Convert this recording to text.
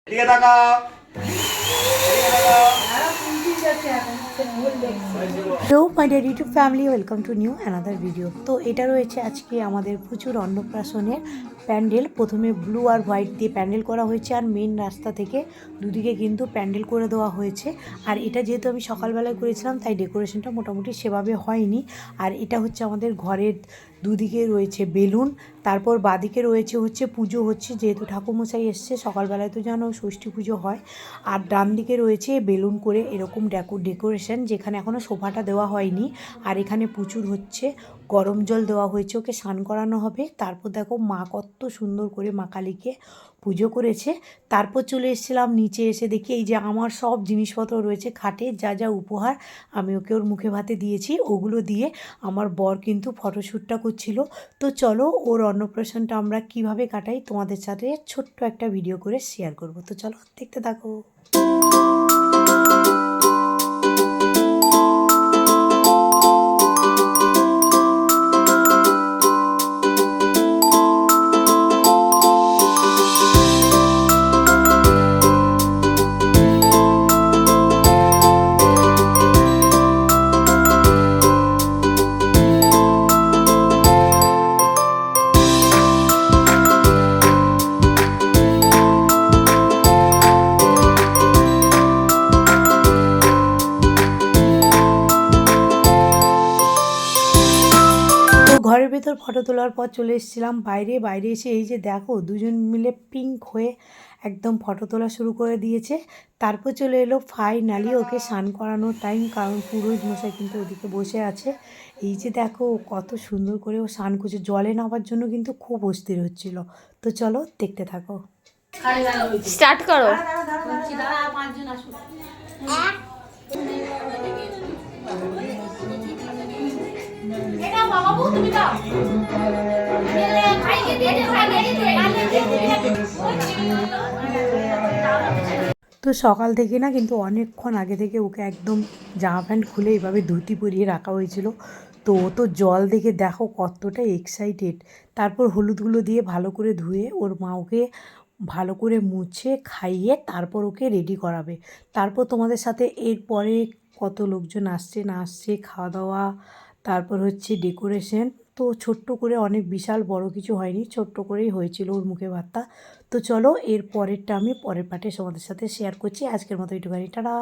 এদিকে তাকাও। Hello my dear YouTube family, welcome to new another video. তো এটা রয়েছে আজকে আমাদের প্রচুর অন্নপ্রাশনের প্যান্ডেল। প্রথমে ব্লু আর হোয়াইট দিয়ে প্যান্ডেল করা হয়েছে, আর মেন রাস্তা থেকে দুদিকে কিন্তু প্যান্ডেল করে দেওয়া হয়েছে। আর এটা যেহেতু আমি সকালবেলায় করেছিলাম তাই ডেকোরেশনটা মোটামুটি সেভাবে হয়নি। আর এটা হচ্ছে আমাদের ঘরের দুদিকে রয়েছে বেলুন, তারপর বাদিকে রয়েছে হচ্ছে পুজো হচ্ছে, যেহেতু ঠাকুরমশাই এসছে সকালবেলায় তো জানো ষষ্ঠী পুজো হয়। আর ডান দিকে রয়েছে বেলুন করে এরকম ডেকোরেশন, যেখানে এখনও সোফাটা দেওয়া হয়নি। আর এখানে প্রচুর হচ্ছে গরম জল দেওয়া হয়েছে, ওকে স্নান করানো হবে। তারপর দেখো মা কত সুন্দর করে মা কালীকে পুজো করেছে। তারপর চলে এসেছিলাম নিচে, এসে দেখি এই যে আমার সব জিনিসপত্র রয়েছে খাটে, যা যা উপহার আমি ওকে ওর মুখে ভাতে দিয়েছি ওগুলো দিয়ে আমার বর কিন্তু ফটোশ্যুটটা করছিল। তো চলো ওর অন্নপ্রাশনটা আমরা কিভাবে কাটাই তোমাদের সাথে ছোট্ট একটা ভিডিও করে শেয়ার করব। তো চলো দেখতে থাকো। ঘরের ভেতর ফটো তোলার পর চলে এসেছিলাম বাইরে। বাইরে এসে এই যে দেখো দুজন মিলে পিঙ্ক হয়ে একদম ফটো তোলা শুরু করে দিয়েছে। তারপর চলে এলো ফাইনালি ওকে স্নান করানোর টাইম, কারণ পুরোহিত মশাই কিন্তু ওদিকে বসে আছে। এই যে দেখো কত সুন্দর করে ও স্নান করছে, জলে নামার জন্য কিন্তু খুব অস্থির হচ্ছিল। তো চলো দেখতে থাকো, স্টার্ট করো। তো সকাল থেকে না কিন্তু অনেকক্ষণ আগে থেকে ওকে একদম জামা প্যান্ট খুলে এভাবে ধুতি পরিয়ে রাখা হয়েছিল। তো ও তো জল দেখে দেখো কতটা এক্সাইটেড। তারপর হলুদগুলো দিয়ে ভালো করে ধুয়ে ওর মা ওকে ভালো করে মুছে খাইয়ে তারপর ওকে রেডি করাবে। তারপর তোমাদের সাথে এরপরে কত লোকজন আসছে না আসছে, খাওয়া দাওয়া, তারপর হচ্ছে ডেকোরেশন। তো ছোট্ট করে, অনেক বিশাল বড় কিছু হয়নি, ছোট্ট করেই হয়েছিল ওর মুখে ভাতটা। তো চলো এর পরেরটা আমি পরের পার্টে তোমাদের সাথে শেয়ার করছি। আজকের মতো একটুখানি টাটা।